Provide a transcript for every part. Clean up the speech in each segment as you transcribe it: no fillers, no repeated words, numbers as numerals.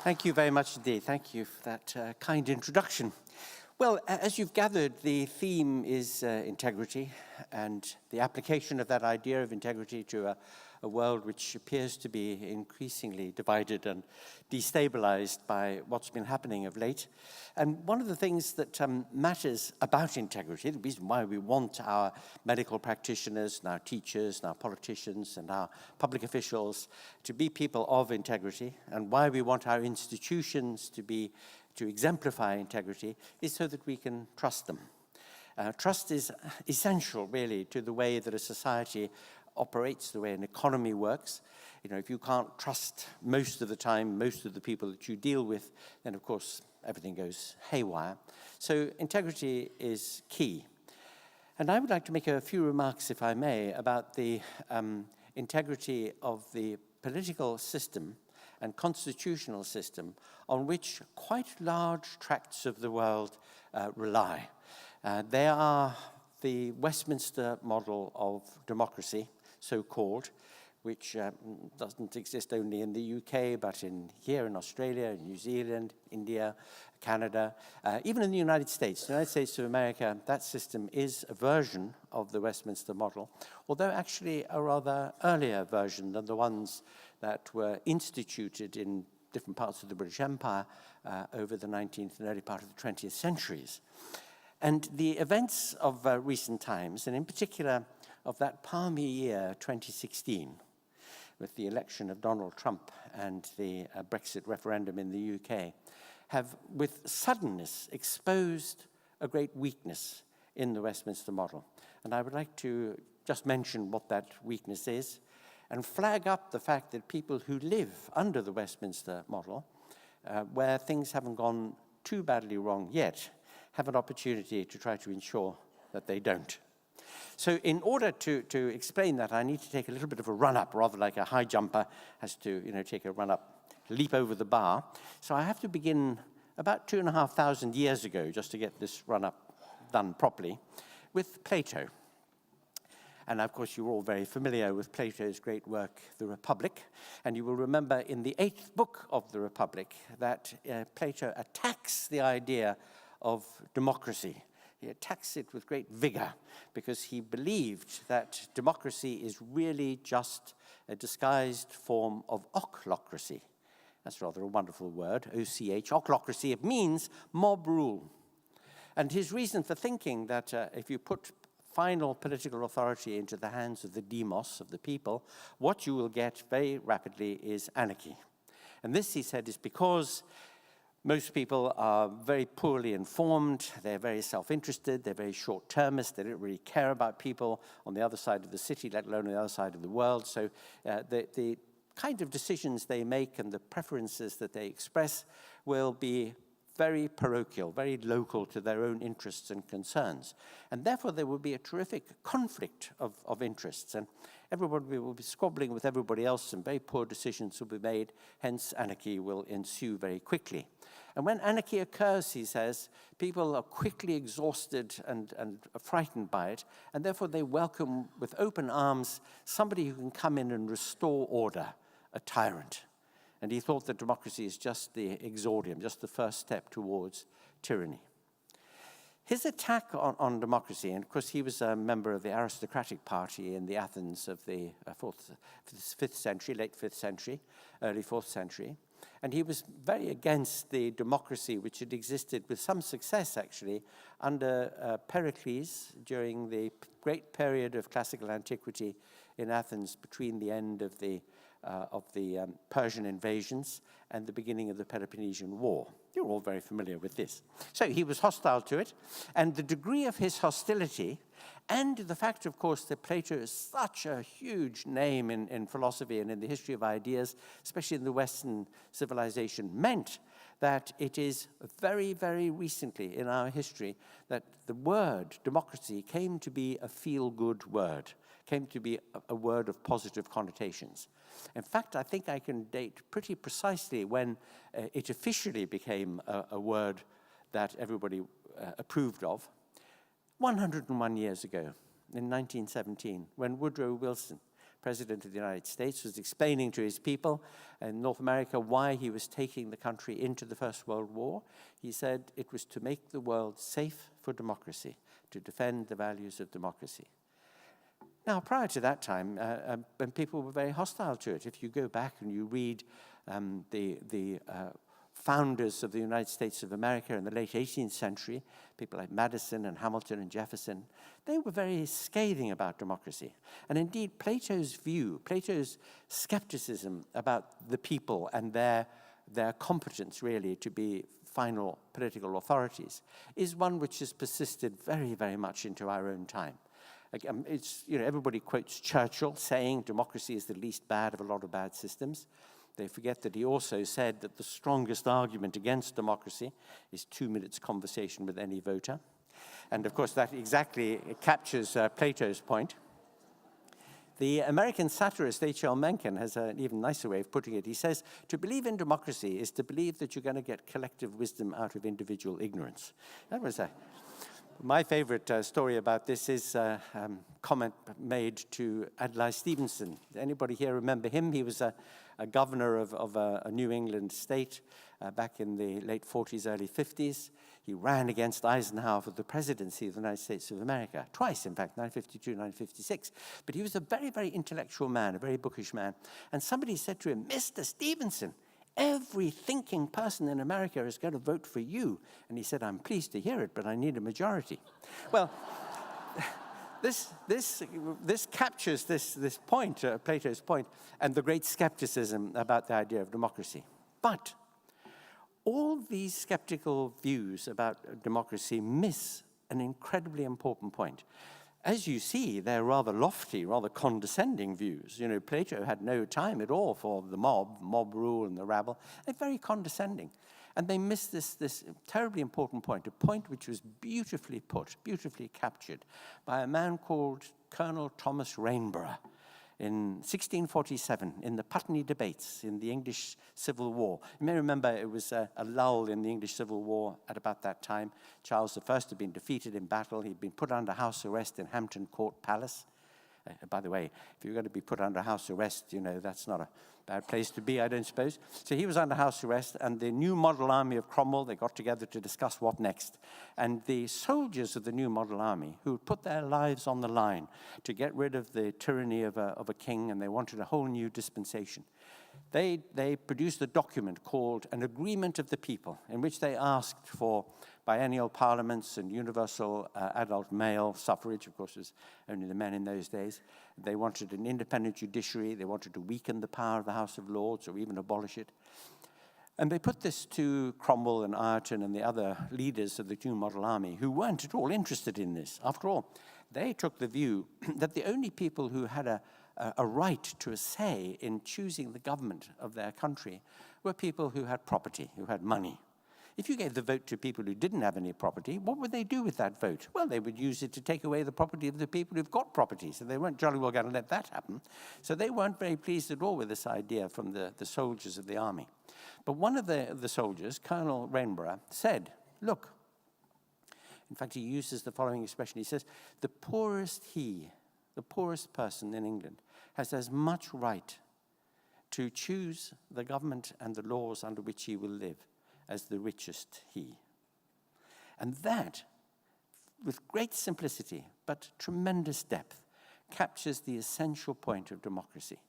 Thank you very much indeed. Thank you for that kind introduction. Well, as you've gathered, the theme is integrity and the application of that idea of integrity to a world which appears to be increasingly divided and destabilized by what's been happening of late. And one of the things that matters about integrity, the reason why we want our medical practitioners and our teachers and our politicians and our public officials to be people of integrity, and why we want our institutions to exemplify integrity, is so that we can trust them. Trust is essential, really, to the way that a society operates, the way an economy works. You know, if you can't trust most of the time, most of the people that you deal with, then of course everything goes haywire. So integrity is key. And I would like to make a few remarks, if I may, about the integrity of the political system and constitutional system on which quite large tracts of the world rely. They are the Westminster model of democracy, so-called, which doesn't exist only in the UK, but here in Australia, New Zealand, India, Canada, even in the United States. The United States of America, that system is a version of the Westminster model, although actually a rather earlier version than the ones that were instituted in different parts of the British Empire over the 19th and early part of the 20th centuries. And the events of recent times, and in particular of that palmy year 2016, with the election of Donald Trump and the Brexit referendum in the UK, have with suddenness exposed a great weakness in the Westminster model. And I would like to just mention what that weakness is and flag up the fact that people who live under the Westminster model, where things haven't gone too badly wrong yet, have an opportunity to try to ensure that they don't. So in order to explain that, I need to take a little bit of a run-up, rather like a high jumper has to, take a run-up, leap over the bar. So I have to begin about 2,500 years ago, just to get this run-up done properly, with Plato. And of course, you're all very familiar with Plato's great work, The Republic. And you will remember in the 8th book of The Republic that Plato attacks the idea of democracy. He attacks it with great vigor because he believed that democracy is really just a disguised form of ochlocracy. That's rather a wonderful word, O-C-H, ochlocracy. It means mob rule. And his reason for thinking that if you put final political authority into the hands of the demos, of the people, what you will get very rapidly is anarchy. And this, he said, is because most people are very poorly informed, they're very self-interested, they're very short-termist, they don't really care about people on the other side of the city, let alone on the other side of the world. So the kind of decisions they make and the preferences that they express will be very parochial, very local to their own interests and concerns. And therefore, there will be a terrific conflict of interests. And everybody will be squabbling with everybody else, and very poor decisions will be made. Hence, anarchy will ensue very quickly. And when anarchy occurs, he says, people are quickly exhausted and frightened by it, and therefore they welcome with open arms somebody who can come in and restore order, a tyrant. And he thought that democracy is just the exordium, just the first step towards tyranny. His attack on democracy, and of course he was a member of the aristocratic party in the Athens of the 5th century, late 5th century, early 4th century, and he was very against the democracy which had existed with some success, actually, under Pericles during the great period of classical antiquity in Athens between the end of the Persian invasions and the beginning of the Peloponnesian War. You're all very familiar with this. So he was hostile to it, and the degree of his hostility, and the fact, of course, that Plato is such a huge name in philosophy and in the history of ideas, especially in the Western civilization, meant that it is very, very recently in our history that the word democracy came to be a feel-good word, came to be a word of positive connotations. In fact, I think I can date pretty precisely when it officially became a word that everybody approved of. 101 years ago, in 1917, when Woodrow Wilson President of the United States, was explaining to his people in North America why he was taking the country into the First World War. He said it was to make the world safe for democracy, to defend the values of democracy. Now, prior to that time, people were very hostile to it. If you go back and you read the founders of the United States of America in the late 18th century, people like Madison and Hamilton and Jefferson, they were very scathing about democracy. And indeed, Plato's view, Plato's skepticism about the people and their competence, really, to be final political authorities, is one which has persisted very, very much into our own time. It's, everybody quotes Churchill saying democracy is the least bad of a lot of bad systems. They forget that he also said that the strongest argument against democracy is 2 minutes conversation with any voter. And of course, that exactly captures Plato's point. The American satirist H.L. Mencken has an even nicer way of putting it. He says, to believe in democracy is to believe that you're going to get collective wisdom out of individual ignorance. That was my favorite story about this is a comment made to Adlai Stevenson. Anybody here remember him? He was a governor of a New England state back in the late 40s, early 50s. He ran against Eisenhower for the presidency of the United States of America, twice, in fact, 1952, 1956. But he was a very, very intellectual man, a very bookish man. And somebody said to him, Mr. Stevenson, every thinking person in America is going to vote for you. And he said, I'm pleased to hear it, but I need a majority. Well, this captures this point, Plato's point, and the great skepticism about the idea of democracy. But all these skeptical views about democracy miss an incredibly important point. As you see, they're rather lofty, rather condescending views. Plato had no time at all for the mob rule and the rabble. They're very condescending. And they miss this terribly important point, a point which was beautifully put, beautifully captured by a man called Colonel Thomas Rainborough in 1647 in the Putney debates in the English Civil War. You may remember it was a lull in the English Civil War at about that time. Charles I had been defeated in battle. He'd been put under house arrest in Hampton Court Palace. By the way, if you're going to be put under house arrest, that's not a bad place to be, I don't suppose. So he was under house arrest, and the new model army of Cromwell, they got together to discuss what next. And the soldiers of the new model army, who put their lives on the line to get rid of the tyranny of a king, and they wanted a whole new dispensation, they produced a document called an Agreement of the People, in which they asked for biennial parliaments and universal adult male suffrage. Of course, it was only the men in those days. They wanted an independent judiciary. They wanted to weaken the power of the House of Lords or even abolish it. And they put this to Cromwell and Ireton and the other leaders of the new model army who weren't at all interested in this. After all, they took the view that the only people who had a right to a say in choosing the government of their country were people who had property, who had money. If you gave the vote to people who didn't have any property, what would they do with that vote? Well, they would use it to take away the property of the people who've got property, so they weren't jolly well going to let that happen. So they weren't very pleased at all with this idea from the soldiers of the army. But one of the soldiers, Colonel Rainborough, said, look, in fact, he uses the following expression. He says, the poorest person in England has as much right to choose the government and the laws under which he will live as the richest he. And that, with great simplicity but tremendous depth, captures the essential point of democracy,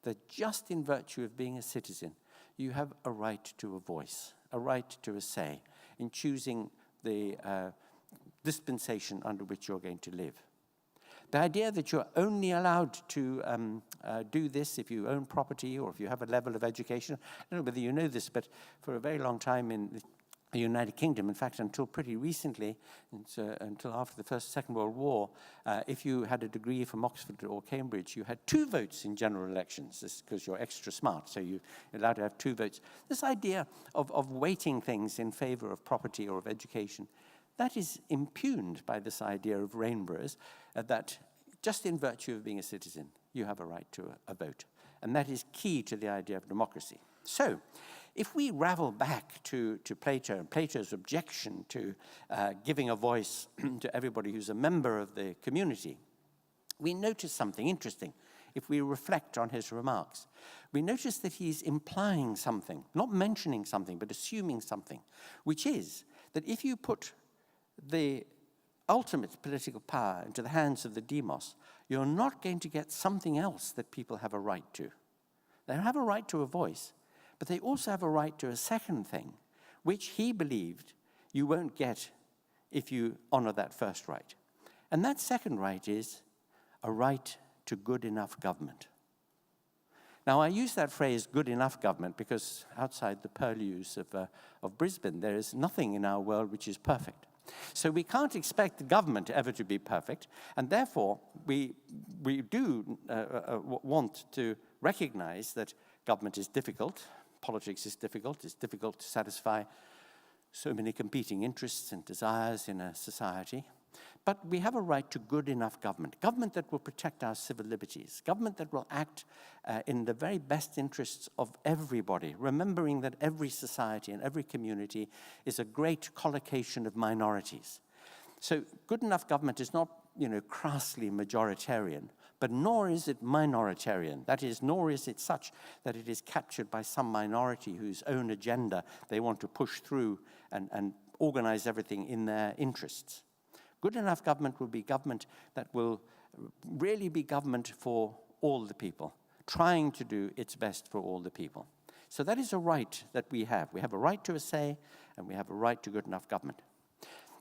that just in virtue of being a citizen, you have a right to a voice, a right to a say in choosing the dispensation under which you're going to live. The idea that you're only allowed to do this if you own property or if you have a level of education. I don't know whether you know this, but for a very long time in the United Kingdom, in fact, until pretty recently, until after the Second World War, if you had a degree from Oxford or Cambridge, you had 2 votes in general elections. This is because you're extra smart, so you're allowed to have 2 votes. This idea of weighting things in favor of property or of education, that is impugned by this idea of Rainborough's, that just in virtue of being a citizen, you have a right to a vote. And that is key to the idea of democracy. So, if we ravel back to Plato and Plato's objection to giving a voice to everybody who's a member of the community, we notice something interesting if we reflect on his remarks, we notice that he's implying something, not mentioning something, but assuming something, which is that if you put the ultimate political power into the hands of the demos, you're not going to get something else that people have a right to. They have a right to a voice, but they also have a right to a second thing, which he believed you won't get if you honor that first right. And that second right is a right to good enough government. Now, I use that phrase, good enough government, because outside the purlieus of Brisbane, there is nothing in our world which is perfect. So we can't expect the government ever to be perfect, and therefore we do want to recognize that government is difficult, politics is difficult, it's difficult to satisfy so many competing interests and desires in a society. But we have a right to good enough government, government that will protect our civil liberties, government that will act in the very best interests of everybody, remembering that every society and every community is a great collocation of minorities. So good enough government is not, crassly majoritarian, but nor is it minoritarian. That is, nor is it such that it is captured by some minority whose own agenda they want to push through and organize everything in their interests. Good enough government will be government that will really be government for all the people, trying to do its best for all the people. So that is a right that we have. We have a right to a say, and we have a right to good enough government.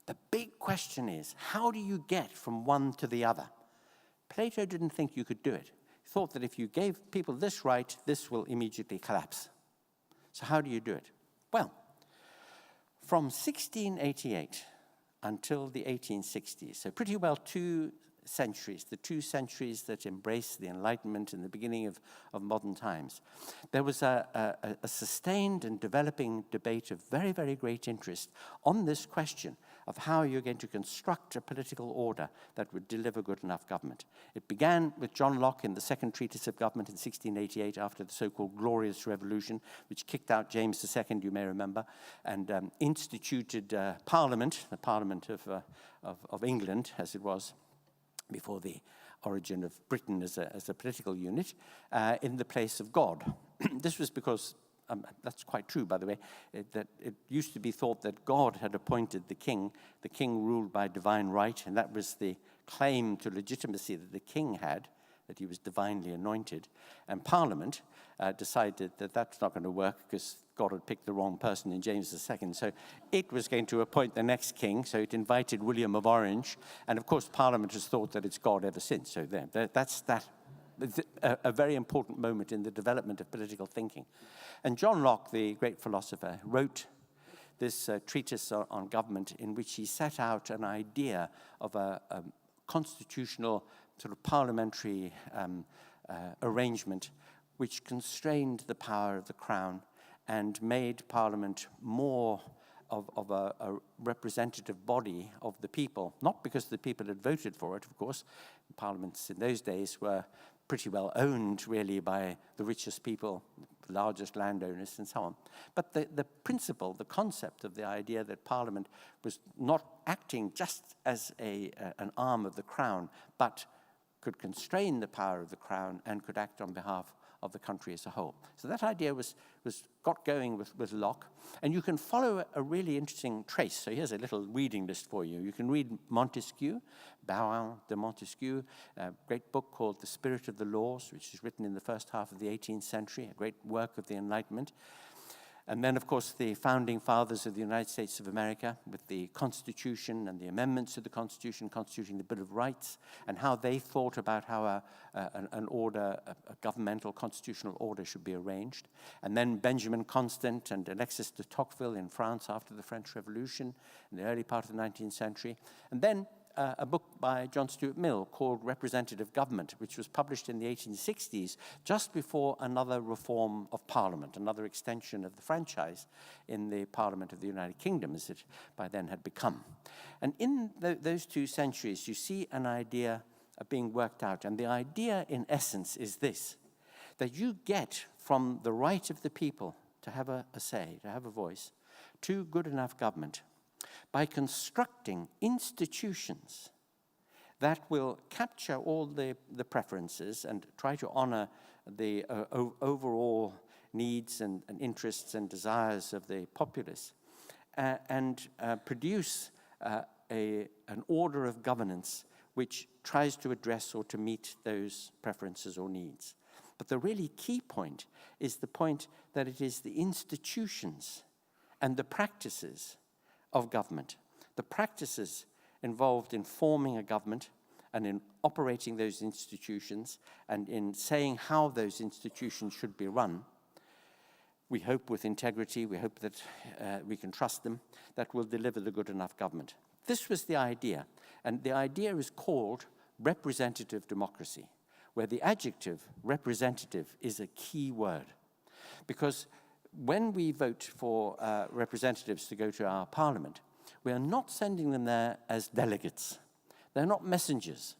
The big question is, how do you get from one to the other? Plato didn't think you could do it. He thought that if you gave people this right, this will immediately collapse. So how do you do it? Well, from 1688 until the 1860s, so pretty well 2 centuries, the 2 centuries that embraced the Enlightenment in the beginning of modern times, there was a sustained and developing debate of very, very great interest on this question of how you're going to construct a political order that would deliver good enough government. It began with John Locke in the Second Treatise of Government in 1688 after the so-called Glorious Revolution, which kicked out James II, you may remember, and instituted Parliament, the Parliament of England, as it was before the origin of Britain as a political unit, in the place of God. This was because, that's quite true, by the way, that it used to be thought that God had appointed the king ruled by divine right, and that was the claim to legitimacy that the king had, that he was divinely anointed. And Parliament decided that that's not going to work because God had picked the wrong person in James II. So it was going to appoint the next king, so it invited William of Orange. And of course, Parliament has thought that it's God ever since. So that's a very important moment in the development of political thinking. And John Locke, the great philosopher, wrote this treatise on government in which he set out an idea of a constitutional sort of parliamentary arrangement which constrained the power of the crown and made Parliament more of a representative body of the people, not because the people had voted for it, of course. Parliaments in those days were pretty well owned, really, by the richest people, the largest landowners, and so on. But the principle, the concept of the idea that Parliament was not acting just as an arm of the crown, but could constrain the power of the crown and could act on behalf of the country as a whole. So that idea got going with Locke, and you can follow a really interesting trace. So here's a little reading list for you. You can read Montesquieu, Baron de Montesquieu, a great book called The Spirit of the Laws, which is written in the first half of the 18th century, a great work of the Enlightenment. And then, of course, the founding fathers of the United States of America with the Constitution and the amendments to the Constitution, constituting the Bill of Rights, and how they thought about how an order, a governmental constitutional order should be arranged. And then Benjamin Constant and Alexis de Tocqueville in France after the French Revolution in the early part of the 19th century. And then a book by John Stuart Mill called Representative Government, which was published in the 1860s, just before another reform of Parliament, another extension of the franchise in the Parliament of the United Kingdom, as it by then had become. And in those 2 centuries, you see an idea being worked out. And the idea, in essence, is this, that you get from the right of the people to have a say, to have a voice, to good enough government, by constructing institutions that will capture all the preferences and try to honor the overall needs and interests and desires of the populace, and produce an order of governance which tries to address or to meet those preferences or needs. But the really key point is the point that it is the institutions and the practices of government, the practices involved in forming a government and in operating those institutions and in saying how those institutions should be run, we hope with integrity, we hope that we can trust them, that will deliver the good enough government. This was the idea, and the idea is called representative democracy, where the adjective representative is a key word. Because when we vote for representatives to go to our parliament, we are not sending them there as delegates. They're not messengers.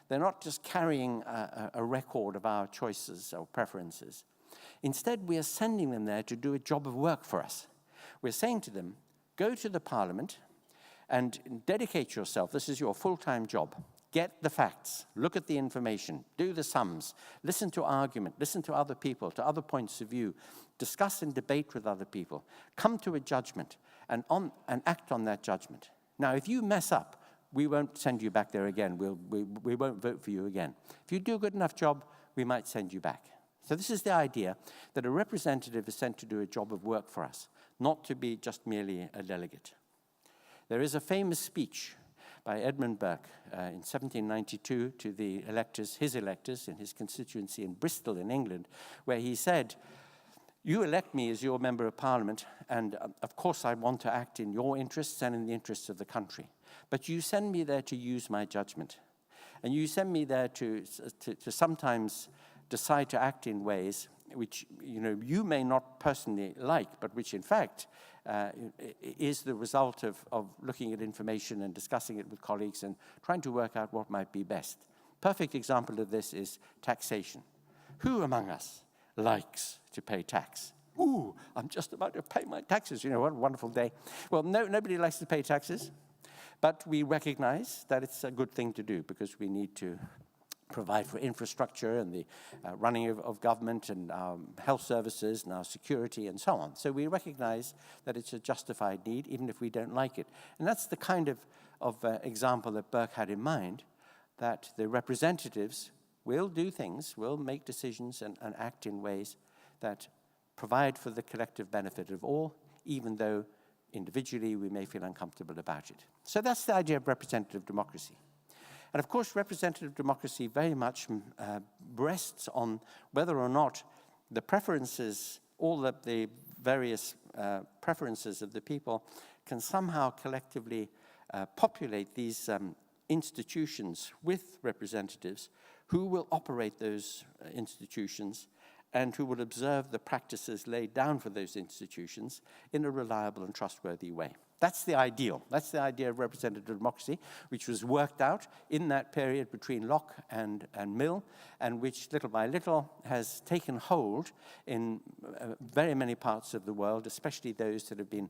They're not just carrying a record of our choices or preferences. Instead, we are sending them there to do a job of work for us. We're saying to them, go to the parliament and dedicate yourself. This is your full-time job. Get the facts, look at the information, do the sums, listen to argument, listen to other people, to other points of view, discuss and debate with other people, come to a judgment and act on that judgment. Now, if you mess up, we won't send you back there again. We won't vote for you again. If you do a good enough job, we might send you back. So this is the idea that a representative is sent to do a job of work for us, not to be just merely a delegate. There is a famous speech by Edmund Burke in 1792 to the electors, his electors in his constituency in Bristol in England, where he said, you elect me as your member of parliament, and of course I want to act in your interests and in the interests of the country. But you send me there to use my judgment. And you send me there to sometimes decide to act in ways which you may not personally like, but which in fact is the result of looking at information and discussing it with colleagues and trying to work out what might be best. Perfect example of this is taxation. Who among us likes to pay tax? Ooh, I'm just about to pay my taxes. What a wonderful day. Well, nobody likes to pay taxes, but we recognize that it's a good thing to do because we need to provide for infrastructure and the running of government and our health services and our security and so on. So we recognize that it's a justified need, even if we don't like it. And that's the kind of example that Burke had in mind, that the representatives will do things, will make decisions and act in ways that provide for the collective benefit of all, even though individually we may feel uncomfortable about it. So that's the idea of representative democracy. And of course, representative democracy very much rests on whether or not the preferences, all of the various preferences of the people can somehow collectively populate these institutions with representatives who will operate those institutions and who will observe the practices laid down for those institutions in a reliable and trustworthy way. That's the ideal. That's the idea of representative democracy, which was worked out in that period between Locke and Mill, and which little by little has taken hold in very many parts of the world, especially those that have been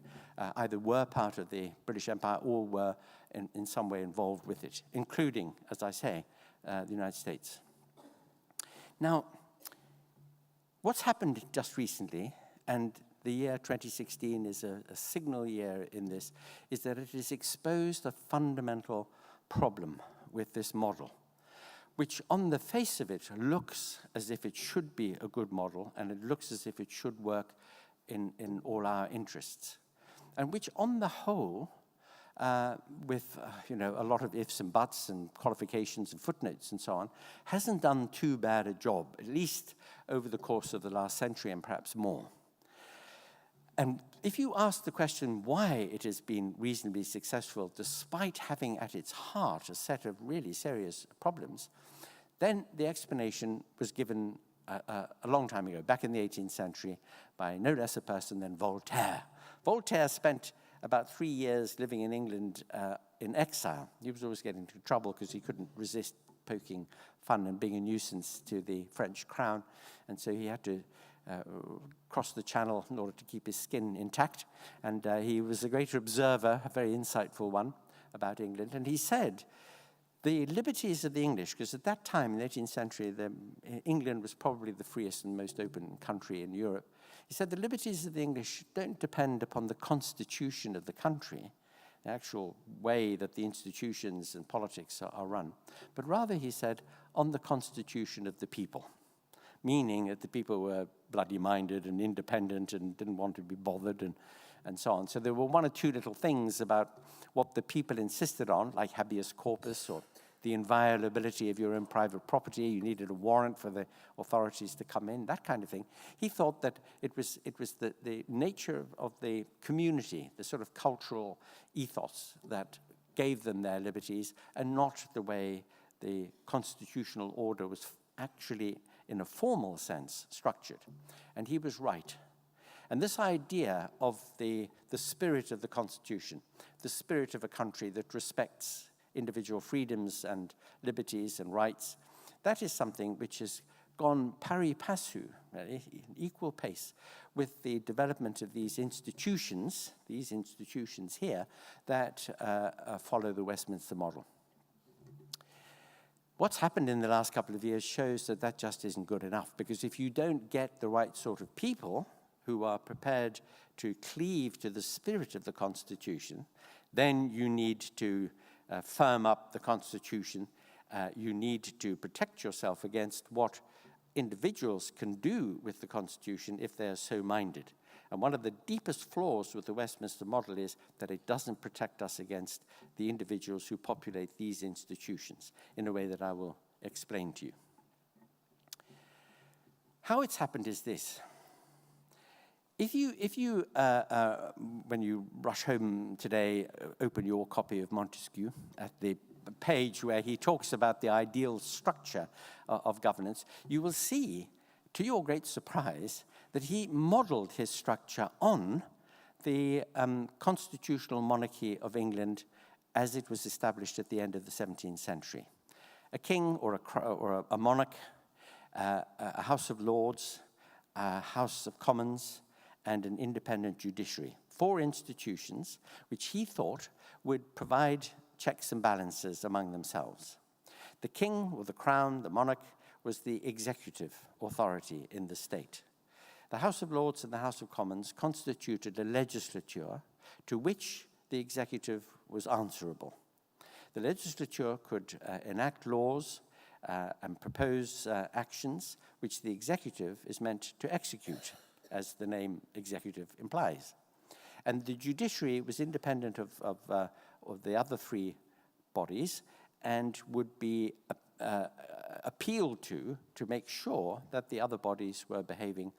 either were part of the British Empire or were in some way involved with it, including, as I say, the United States. Now, what's happened just recently, and the year 2016 is a signal year in this, is that it has exposed a fundamental problem with this model, which on the face of it looks as if it should be a good model, and it looks as if it should work in all our interests, and which on the whole, with a lot of ifs and buts and qualifications and footnotes and so on, hasn't done too bad a job, at least over the course of the last century and perhaps more. And if you ask the question why it has been reasonably successful despite having at its heart a set of really serious problems, then the explanation was given a long time ago, back in the 18th century, by no less a person than Voltaire. Voltaire spent about 3 years living in England in exile. He was always getting into trouble because he couldn't resist poking fun and being a nuisance to the French crown, and so he had to cross the channel in order to keep his skin intact. And he was a great observer, a very insightful one, about England. And he said the liberties of the English, because at that time, in the 18th century, England was probably the freest and most open country in Europe. He said the liberties of the English don't depend upon the constitution of the country, the actual way that the institutions and politics are run, but rather, he said, on the constitution of the people, meaning that the people were bloody-minded and independent and didn't want to be bothered and so on. So there were one or two little things about what the people insisted on, like habeas corpus or the inviolability of your own private property. You needed a warrant for the authorities to come in, that kind of thing. He thought that it was the nature of the community, the sort of cultural ethos that gave them their liberties, and not the way the constitutional order was actually, in a formal sense, structured. And he was right. And this idea of the spirit of the Constitution, the spirit of a country that respects individual freedoms and liberties and rights, that is something which has gone pari passu, in equal pace, with the development of these institutions here, that follow the Westminster model. What's happened in the last couple of years shows that that just isn't good enough, because if you don't get the right sort of people who are prepared to cleave to the spirit of the Constitution, then you need to firm up the Constitution. You need to protect yourself against what individuals can do with the Constitution if they're so minded. And one of the deepest flaws with the Westminster model is that it doesn't protect us against the individuals who populate these institutions in a way that I will explain to you. How it's happened is this. If you when you rush home today, open your copy of Montesquieu at the page where he talks about the ideal structure of governance, you will see, to your great surprise, that he modeled his structure on the constitutional monarchy of England as it was established at the end of the 17th century. A king or a monarch, a House of Lords, a House of Commons, and an independent judiciary. 4 institutions which he thought would provide checks and balances among themselves. The king, or the crown, the monarch, was the executive authority in the state. The House of Lords and the House of Commons constituted a legislature to which the executive was answerable. The legislature could enact laws and propose actions which the executive is meant to execute, as the name executive implies. And the judiciary was independent of the other 3 bodies and would be appealed to make sure that the other bodies were behaving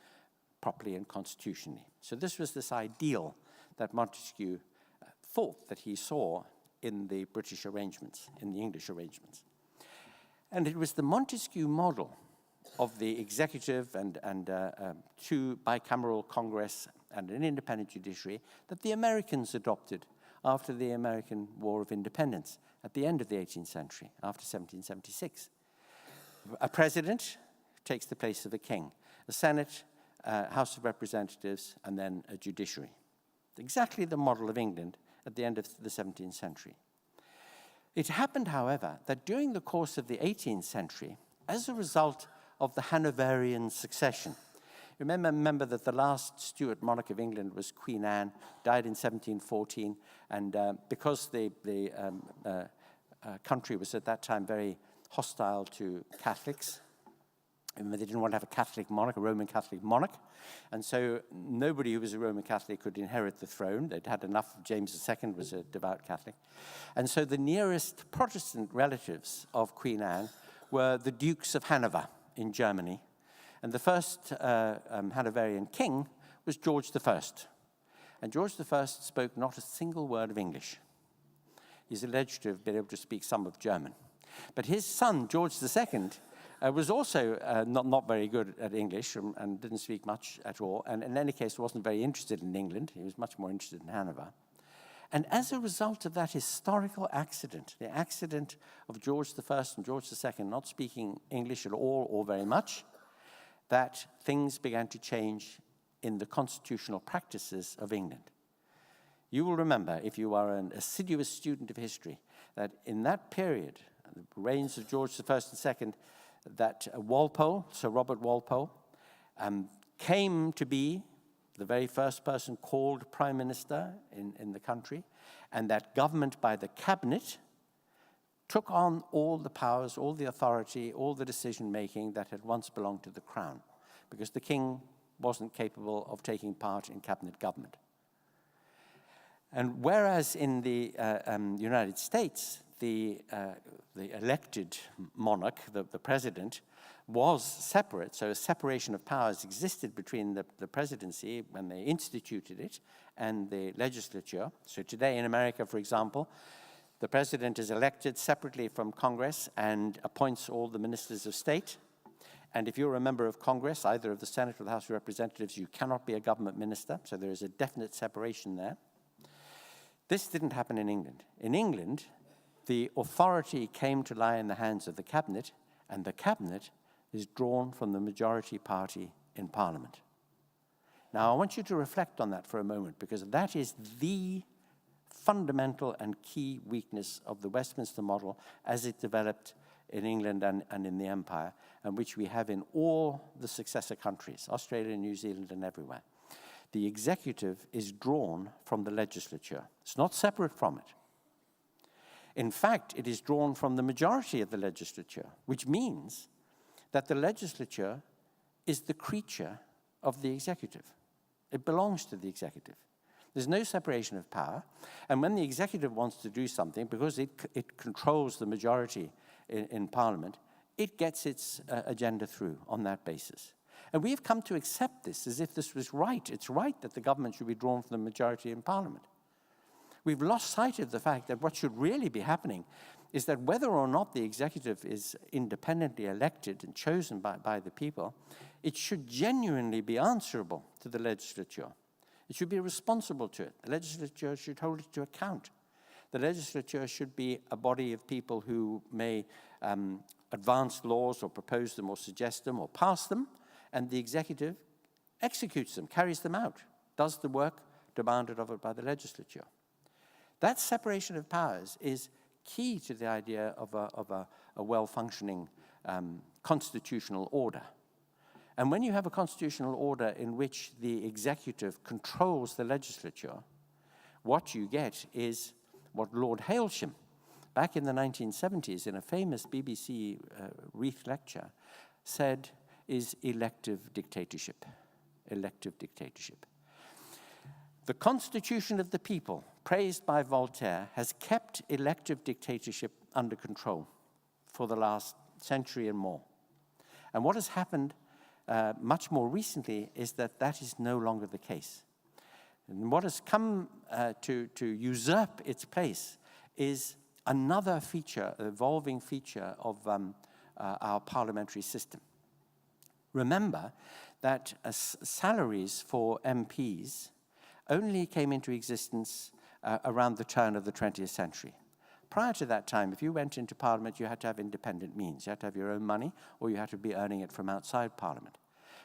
properly and constitutionally. So this ideal that Montesquieu thought that he saw in the British arrangements, in the English arrangements. And it was the Montesquieu model of the executive and 2 bicameral Congress and an independent judiciary that the Americans adopted after the American War of Independence at the end of the 18th century, after 1776. A president takes the place of a king, a Senate, House of Representatives, and then a judiciary. Exactly the model of England at the end of the 17th century. It happened, however, that during the course of the 18th century, as a result of the Hanoverian succession. Remember that the last Stuart monarch of England was Queen Anne, died in 1714, and because the country was at that time very hostile to Catholics, and they didn't want to have a Catholic monarch, a Roman Catholic monarch, and so nobody who was a Roman Catholic could inherit the throne. They'd had enough. James II was a devout Catholic. And so the nearest Protestant relatives of Queen Anne were the Dukes of Hanover in Germany. And the first Hanoverian king was George I. And George I spoke not a single word of English. He's alleged to have been able to speak some of German. But his son, George II, was also not very good at English and didn't speak much at all. And in any case, wasn't very interested in England. He was much more interested in Hanover. And as a result of that historical accident, the accident of George I and George II not speaking English at all or very much, that things began to change in the constitutional practices of England. You will remember, if you are an assiduous student of history, that in that period, the reigns of George I and II, that Walpole, Sir Robert Walpole, came to be the very first person called Prime Minister in the country, and that government by the cabinet took on all the powers, all the authority, all the decision-making that had once belonged to the Crown, because the king wasn't capable of taking part in cabinet government. And whereas in the United States, the elected monarch, the president, was separate, so a separation of powers existed between the presidency when they instituted it and the legislature. So today in America, for example, the president is elected separately from Congress and appoints all the ministers of state. And if you're a member of Congress, either of the Senate or the House of Representatives, you cannot be a government minister, so there is a definite separation there. This didn't happen in England. In England, the authority came to lie in the hands of the cabinet, and the cabinet is drawn from the majority party in Parliament. Now, I want you to reflect on that for a moment, because that is the fundamental and key weakness of the Westminster model as it developed in England and in the Empire, and which we have in all the successor countries, Australia, New Zealand, and everywhere. The executive is drawn from the legislature. It's not separate from it. In fact, it is drawn from the majority of the legislature, which means that the legislature is the creature of the executive. It belongs to the executive. There's no separation of power. And when the executive wants to do something, because it controls the majority in Parliament, it gets its agenda through on that basis. And we've come to accept this as if this was right. It's right that the government should be drawn from the majority in Parliament. We've lost sight of the fact that what should really be happening is that whether or not the executive is independently elected and chosen by the people, it should genuinely be answerable to the legislature. It should be responsible to it. The legislature should hold it to account. The legislature should be a body of people who may advance laws or propose them or suggest them or pass them, and the executive executes them, carries them out, does the work demanded of it by the legislature. That separation of powers is key to the idea of a well-functioning constitutional order. And when you have a constitutional order in which the executive controls the legislature, what you get is what Lord Hailsham, back in the 1970s, in a famous BBC Reith lecture, said is elective dictatorship. Elective dictatorship. The Constitution of the People, praised by Voltaire, has kept elective dictatorship under control for the last century and more. And what has happened much more recently is that is no longer the case. And what has come to usurp its place is another feature, evolving feature of our parliamentary system. Remember that salaries for MPs only came into existence around the turn of the 20th century. Prior to that time, if you went into Parliament, you had to have independent means. You had to have your own money, or you had to be earning it from outside Parliament.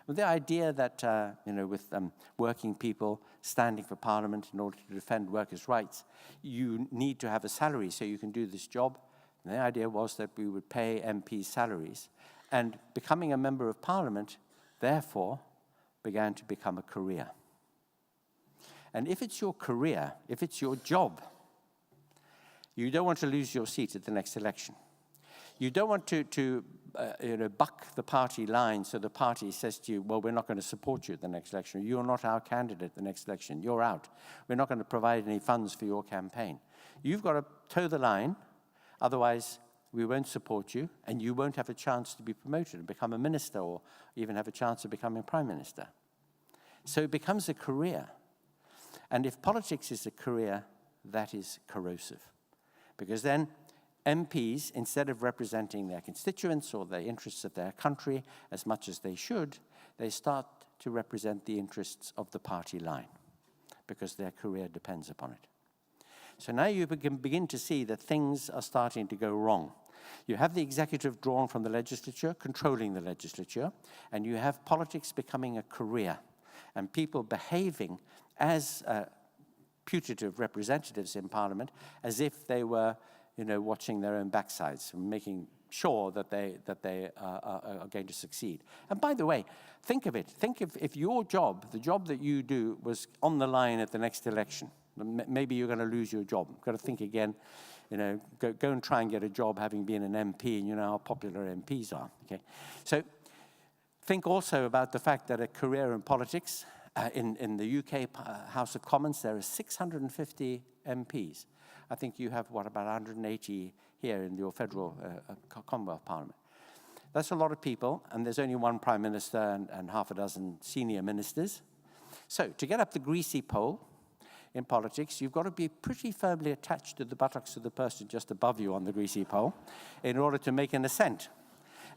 But the idea that, with working people standing for Parliament in order to defend workers' rights, you need to have a salary so you can do this job. And the idea was that we would pay MPs salaries. And becoming a member of Parliament, therefore, began to become a career. And if it's your career, if it's your job, you don't want to lose your seat at the next election. You don't want to buck the party line so the party says to you, well, we're not going to support you at the next election. You're not our candidate at the next election. You're out. We're not going to provide any funds for your campaign. You've got to toe the line, otherwise we won't support you, and you won't have a chance to be promoted and become a minister or even have a chance of becoming prime minister. So it becomes a career. And if politics is a career, that is corrosive. Because then MPs, instead of representing their constituents or the interests of their country as much as they should, they start to represent the interests of the party line because their career depends upon it. So now you can begin to see that things are starting to go wrong. You have the executive drawn from the legislature, controlling the legislature, and you have politics becoming a career, and people behaving as putative representatives in Parliament as if they were watching their own backsides and making sure that they are going to succeed. And by the way, think of it. Think if your job, the job that you do, was on the line at the next election. Maybe you're going to lose your job. You've got to think again. Go and try and get a job having been an MP, and you know how popular MPs are. Okay, so think also about the fact that a career in politics, in the UK House of Commons, there are 650 MPs. I think you have, about 180 here in your federal Commonwealth Parliament. That's a lot of people, and there's only one Prime Minister and half a dozen senior ministers. So to get up the greasy pole in politics, you've got to be pretty firmly attached to the buttocks of the person just above you on the greasy pole in order to make an ascent.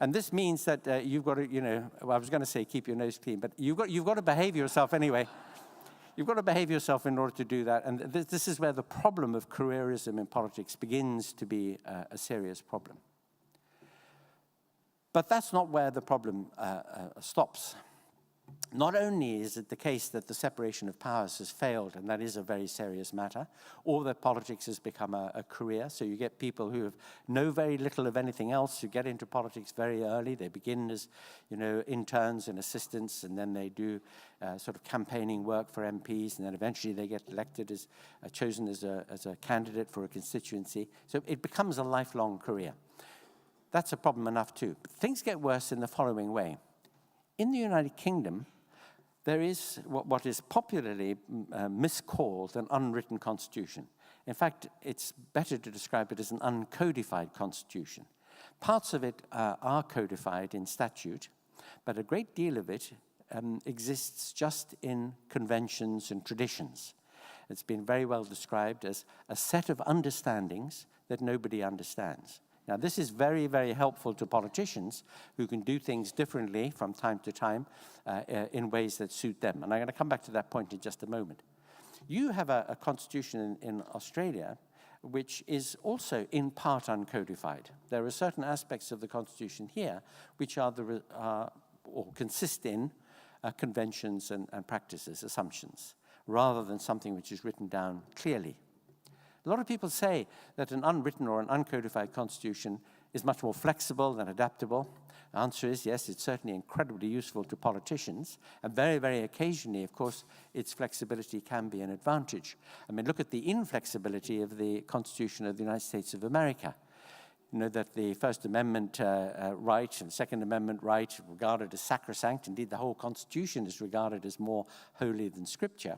And this means that you've got to, I was going to say keep your nose clean, but you've got to behave yourself anyway. You've got to behave yourself in order to do that. And this is where the problem of careerism in politics begins to be a serious problem. But that's not where the problem stops. Not only is it the case that the separation of powers has failed, and that is a very serious matter, or that politics has become a career. So you get people who know very little of anything else, who get into politics very early. They begin as, interns and assistants, and then they do sort of campaigning work for MPs, and then eventually they get elected as chosen as a candidate for a constituency. So it becomes a lifelong career. That's a problem enough too. But things get worse in the following way. In the United Kingdom, there is what is popularly miscalled an unwritten constitution. In fact, it's better to describe it as an uncodified constitution. Parts of it are codified in statute, but a great deal of it exists just in conventions and traditions. It's been very well described as a set of understandings that nobody understands. Now, this is very, very helpful to politicians who can do things differently from time to time in ways that suit them. And I'm going to come back to that point in just a moment. You have a constitution in Australia which is also in part uncodified. There are certain aspects of the constitution here which are or consist in conventions and practices, assumptions, rather than something which is written down clearly. A lot of people say that an unwritten or an uncodified constitution is much more flexible than adaptable. The answer is yes, it's certainly incredibly useful to politicians, and very, very occasionally, of course, its flexibility can be an advantage. I mean, look at the inflexibility of the Constitution of the United States of America. You know that the First Amendment right and Second Amendment right are regarded as sacrosanct. Indeed, the whole Constitution is regarded as more holy than Scripture.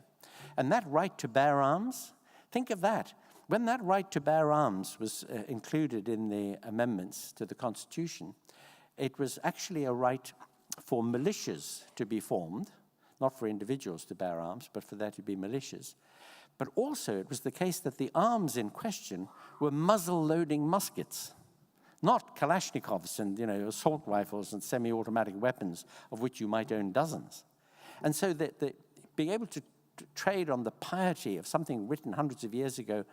And that right to bear arms, think of that. When that right to bear arms was included in the amendments to the Constitution, it was actually a right for militias to be formed, not for individuals to bear arms, but for there to be militias. But also it was the case that the arms in question were muzzle-loading muskets, not Kalashnikovs and assault rifles and semi-automatic weapons, of which you might own dozens. And so being able to trade on the piety of something written hundreds of years ago,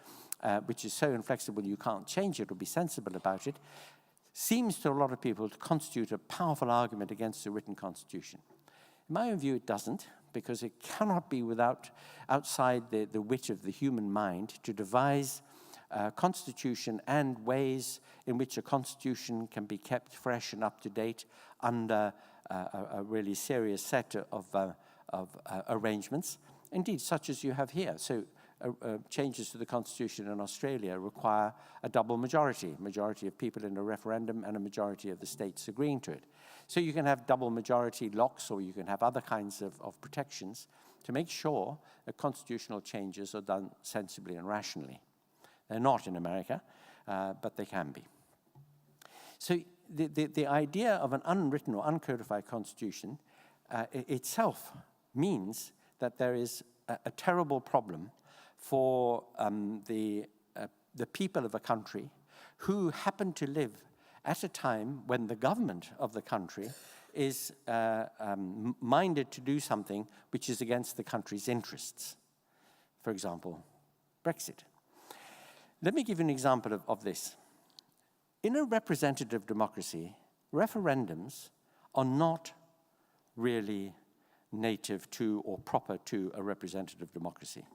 which is so inflexible you can't change it or be sensible about it, seems to a lot of people to constitute a powerful argument against a written constitution. In my own view, it doesn't, because it cannot be outside the wit of the human mind to devise a constitution and ways in which a constitution can be kept fresh and up to date under a really serious set of arrangements, indeed such as you have here. So changes to the Constitution in Australia require a double majority of people in a referendum and a majority of the states agreeing to it. So you can have double majority locks, or you can have other kinds of protections to make sure that constitutional changes are done sensibly and rationally. They're not in America, but they can be. So the idea of an unwritten or uncodified constitution itself means that there is a terrible problem for the people of a country who happen to live at a time when the government of the country is minded to do something which is against the country's interests. For example, Brexit. Let me give you an example of this. In a representative democracy, referendums are not really native to or proper to a representative democracy.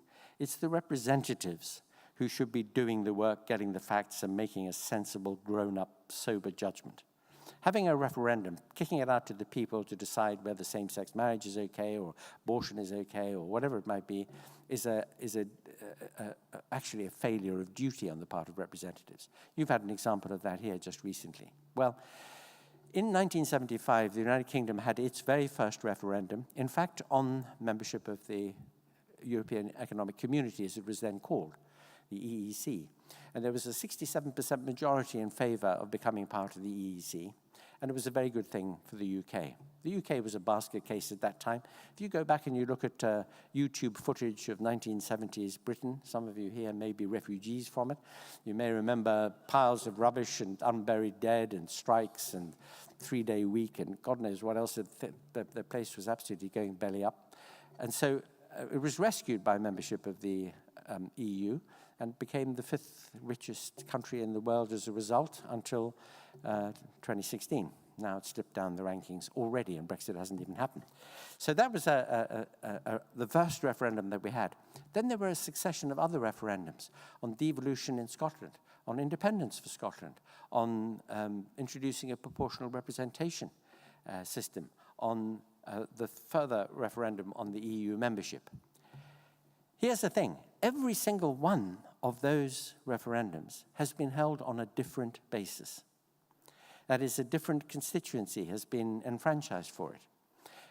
It's the representatives who should be doing the work, getting the facts, and making a sensible, grown-up, sober judgment. Having a referendum, kicking it out to the people to decide whether same-sex marriage is okay or abortion is okay or whatever it might be, is actually a failure of duty on the part of representatives. You've had an example of that here just recently. Well, in 1975, the United Kingdom had its very first referendum, in fact, on membership of the European Economic Community, as it was then called, the EEC. And there was a 67% majority in favor of becoming part of the EEC, and it was a very good thing for the UK. The UK was a basket case at that time. If you go back and you look at YouTube footage of 1970s Britain, some of you here may be refugees from it. You may remember piles of rubbish and unburied dead and strikes and three-day week and God knows what else. The place was absolutely going belly up. And so it was rescued by membership of the EU and became the 5th richest country in the world as a result until 2016. Now it's slipped down the rankings already, and Brexit hasn't even happened. So that was the first referendum that we had. Then there were a succession of other referendums on devolution in Scotland, on independence for Scotland, on introducing a proportional representation system, on the further referendum on the EU membership. Here's the thing. Every single one of those referendums has been held on a different basis. That is, a different constituency has been enfranchised for it.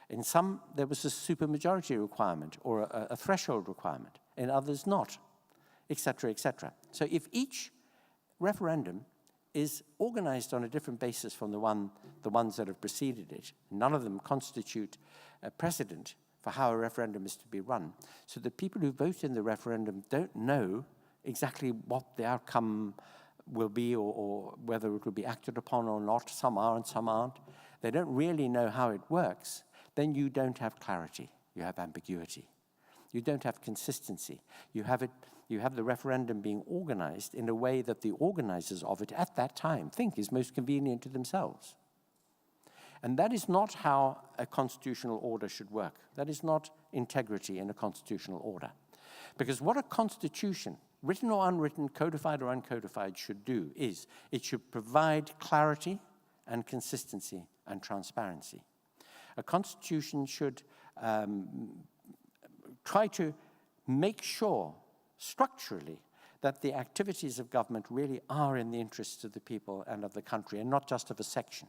In some, there was a supermajority requirement or a threshold requirement. In others, not, etc., etc. So if each referendum is organized on a different basis from the ones that have preceded it, none of them constitute a precedent for how a referendum is to be run. So the people who vote in the referendum don't know exactly what the outcome will be or whether it will be acted upon or not. Some are and some aren't. They don't really know how it works. Then you don't have clarity. You have ambiguity. You don't have consistency. You have the referendum being organized in a way that the organizers of it at that time think is most convenient to themselves. And that is not how a constitutional order should work. That is not integrity in a constitutional order. Because what a constitution, written or unwritten, codified or uncodified, should do is it should provide clarity and consistency and transparency. A constitution should try to make sure structurally that the activities of government really are in the interests of the people and of the country and not just of a section.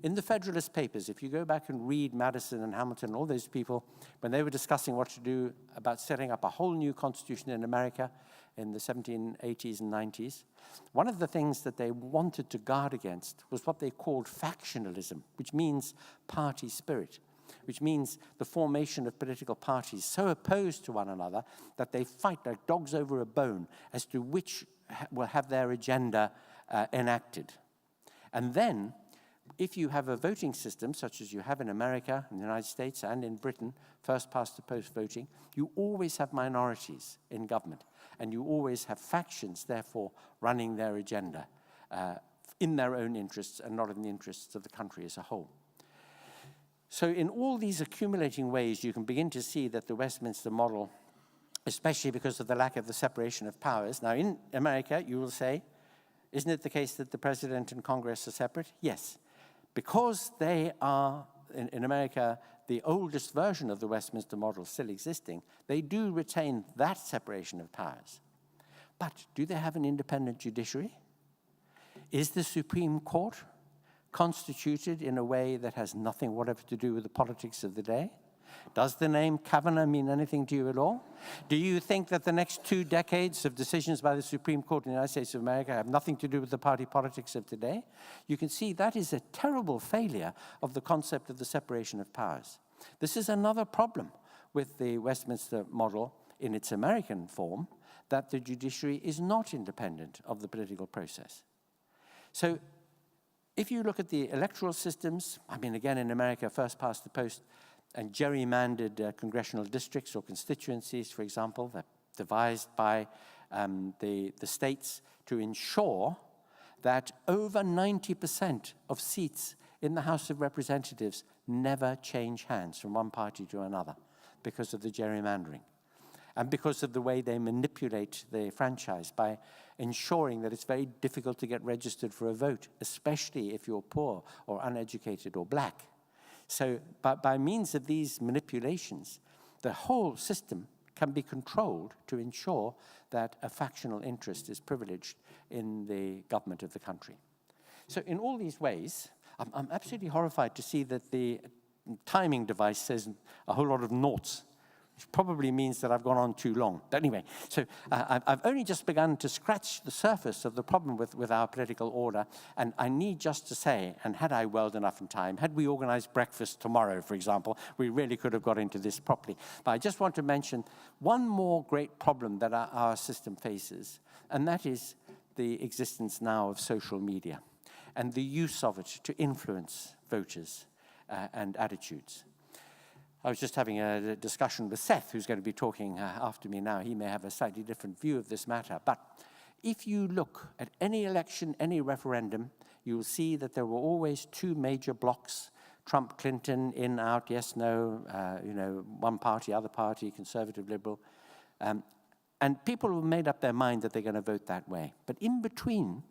In the Federalist Papers, if you go back and read Madison and Hamilton, all those people, when they were discussing what to do about setting up a whole new constitution in America in the 1780s and 90s, one of the things that they wanted to guard against was what they called factionalism, which means party spirit, which means the formation of political parties so opposed to one another that they fight like dogs over a bone as to which will have their agenda enacted. And then, if you have a voting system, such as you have in America, in the United States, and in Britain, first past the post voting, you always have minorities in government, and you always have factions, therefore, running their agenda in their own interests and not in the interests of the country as a whole. So in all these accumulating ways, you can begin to see that the Westminster model, especially because of the lack of the separation of powers. Now, in America, you will say, isn't it the case that the president and Congress are separate? Yes. Because they are, in America, the oldest version of the Westminster model still existing, they do retain that separation of powers. But do they have an independent judiciary? Is the Supreme Court constituted in a way that has nothing whatever to do with the politics of the day? Does the name Kavanaugh mean anything to you at all? Do you think that the next 2 decades of decisions by the Supreme Court in the United States of America have nothing to do with the party politics of today? You can see that is a terrible failure of the concept of the separation of powers. This is another problem with the Westminster model in its American form, that the judiciary is not independent of the political process. So if you look at the electoral systems, I mean, again, in America, first past the post, and gerrymandered congressional districts or constituencies, for example, that devised by the states to ensure that over 90% of seats in the House of Representatives never change hands from one party to another because of the gerrymandering. and because of the way they manipulate the franchise by ensuring that it's very difficult to get registered for a vote, especially if you're poor or uneducated or black. So by means of these manipulations, the whole system can be controlled to ensure that a factional interest is privileged in the government of the country. So in all these ways, I'm absolutely horrified to see that the timing device says a whole lot of noughts, which probably means that I've gone on too long. But anyway, so I've only just begun to scratch the surface of the problem with our political order, and I need just to say, and had I welled enough in time, had we organized breakfast tomorrow, for example, we really could have got into this properly. But I just want to mention one more great problem that our system faces, and that is the existence now of social media and the use of it to influence voters and attitudes. I was just having a discussion with Seth, who's going to be talking after me now. He may have a slightly different view of this matter. But if you look at any election, any referendum, you will see that there were always two major blocks: Trump, Clinton, in, out, yes, no, one party, other party, conservative, liberal. And people have made up their mind that they're going to vote that way. But in between,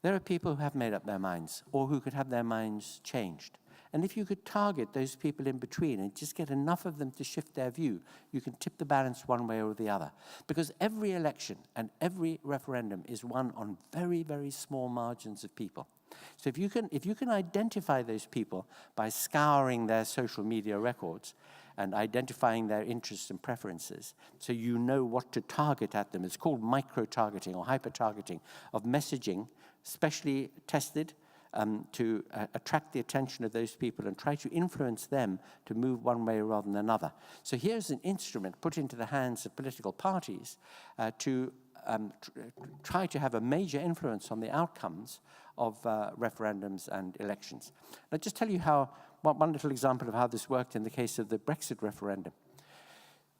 there are people who have made up their minds, or who could have their minds changed. And if you could target those people in between and just get enough of them to shift their view, you can tip the balance one way or the other. Because every election and every referendum is won on very, very small margins of people. So if you can identify those people by scouring their social media records and identifying their interests and preferences, so you know what to target at them. It's called micro-targeting or hyper-targeting of messaging, specially tested to attract the attention of those people and try to influence them to move one way rather than another. So here's an instrument put into the hands of political parties to try to have a major influence on the outcomes of referendums and elections. I'll just tell you one little example of how this worked in the case of the Brexit referendum.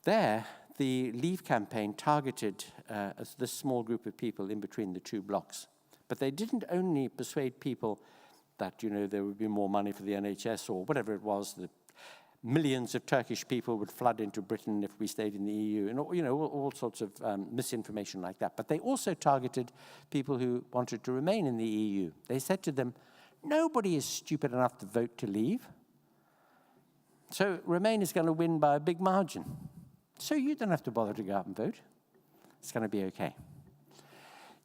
There, the Leave campaign targeted this small group of people in between the two blocks. But they didn't only persuade people that, there would be more money for the NHS or whatever it was, that millions of Turkish people would flood into Britain if we stayed in the EU, and all sorts of misinformation like that. But they also targeted people who wanted to remain in the EU. They said to them, nobody is stupid enough to vote to leave. So Remain is going to win by a big margin. So you don't have to bother to go out and vote. It's going to be okay.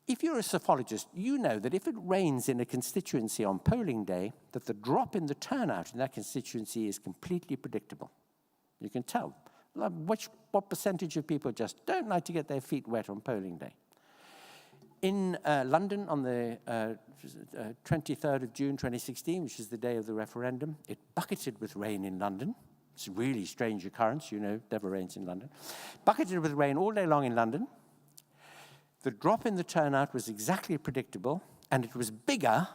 If you're a psophologist, you know that if it rains in a constituency on polling day, that the drop in the turnout in that constituency is completely predictable. You can tell what percentage of people just don't like to get their feet wet on polling day. In London on the 23rd of June 2016, which is the day of the referendum, it bucketed with rain in London. It's a really strange occurrence, never rains in London. Bucketed with rain all day long in London. The drop in the turnout was exactly predictable, and it was bigger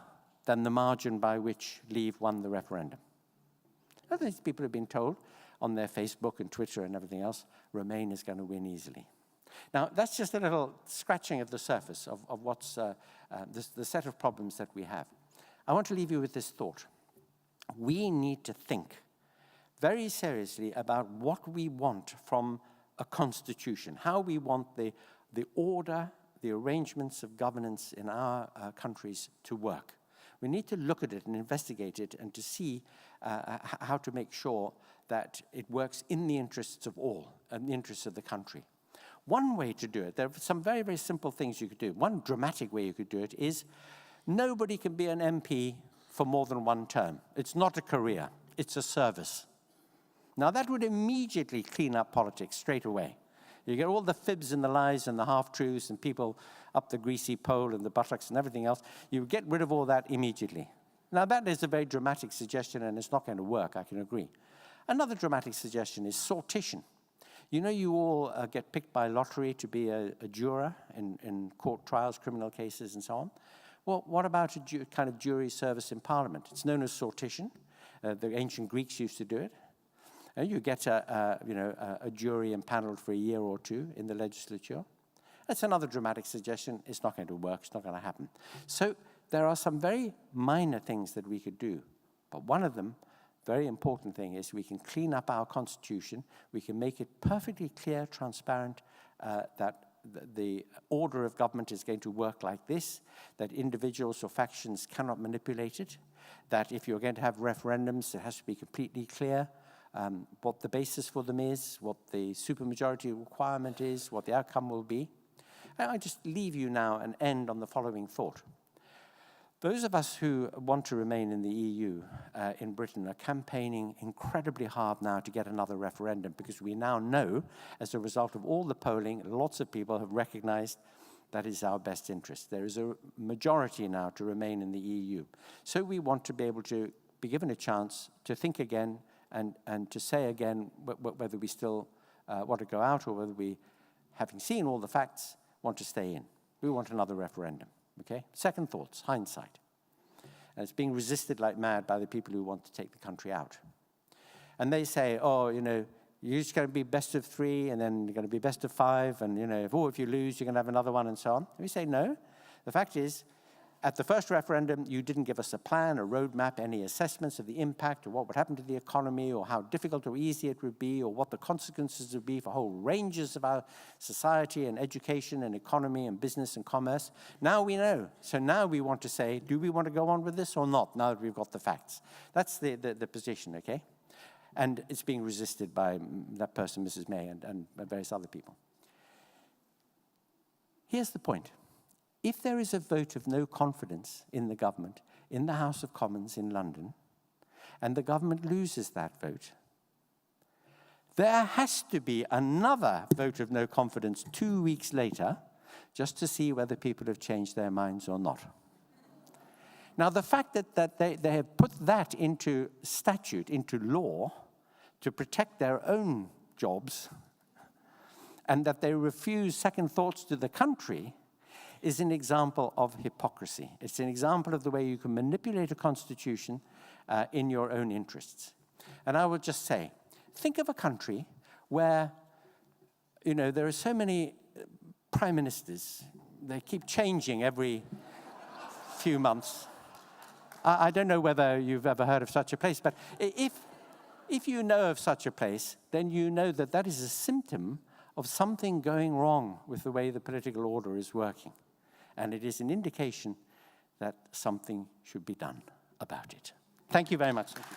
than the margin by which Leave won the referendum. Other people have been told on their Facebook and Twitter and everything else, Remain is going to win easily. Now, that's just a little scratching of the surface of what's the set of problems that we have. I want to leave you with this thought. We need to think very seriously about what we want from a constitution, how we want the order, the arrangements of governance in our countries to work. We need to look at it and investigate it and to see how to make sure that it works in the interests of all, and the interests of the country. One way to do it, there are some very, very simple things you could do. One dramatic way you could do it is nobody can be an MP for more than one term. It's not a career, it's a service. Now that would immediately clean up politics straight away. You get all the fibs and the lies and the half-truths and people up the greasy pole and the buttocks and everything else. You get rid of all that immediately. Now, that is a very dramatic suggestion, and it's not going to work, I can agree. Another dramatic suggestion is sortition. You all get picked by lottery to be a juror in court trials, criminal cases, and so on. Well, what about a kind of jury service in Parliament? It's known as sortition. The ancient Greeks used to do it. You get a jury empaneled for a year or two in the legislature. That's another dramatic suggestion. It's not going to work. It's not going to happen. So there are some very minor things that we could do. But one of them very important thing is we can clean up our constitution, we can make it perfectly clear, transparent, that the order of government is going to work like this, that individuals or factions cannot manipulate it, that if you're going to have referendums, it has to be completely clear what the basis for them is, what the supermajority requirement is, what the outcome will be. And I just leave you now and end on the following thought. Those of us who want to remain in the EU in Britain are campaigning incredibly hard now to get another referendum, because we now know, as a result of all the polling, lots of people have recognized that is our best interest. There is a majority now to remain in the EU. So we want to be able to be given a chance to think again and to say again whether we still want to go out or whether we, having seen all the facts, want to stay in. We want another referendum. Okay? Second thoughts, hindsight. And it's being resisted like mad by the people who want to take the country out. And they say, oh, you know, you're just going to be best of 3, and then you're going to be best of 5, and, you know, if you lose, you're going to have another one, and so on. And we say, no. The fact is, at the first referendum, you didn't give us a plan, a roadmap, any assessments of the impact, or what would happen to the economy, or how difficult or easy it would be, or what the consequences would be for whole ranges of our society and education and economy and business and commerce. Now we know. So now we want to say, do we want to go on with this or not, now that we've got the facts? That's the position, okay? And it's being resisted by that person, Mrs. May, and various other people. Here's the point. If there is a vote of no confidence in the government in the House of Commons in London, and the government loses that vote, there has to be another vote of no confidence 2 weeks later, just to see whether people have changed their minds or not. Now, the fact that they have put that into statute, into law, to protect their own jobs, and that they refuse second thoughts to the country, is an example of hypocrisy. It's an example of the way you can manipulate a constitution in your own interests. And I would just say, think of a country where, you know, there are so many prime ministers. They keep changing every few months. I don't know whether you've ever heard of such a place, but if you know of such a place, then you know that that is a symptom of something going wrong with the way the political order is working. And it is an indication that something should be done about it. Thank you very much. Thank you.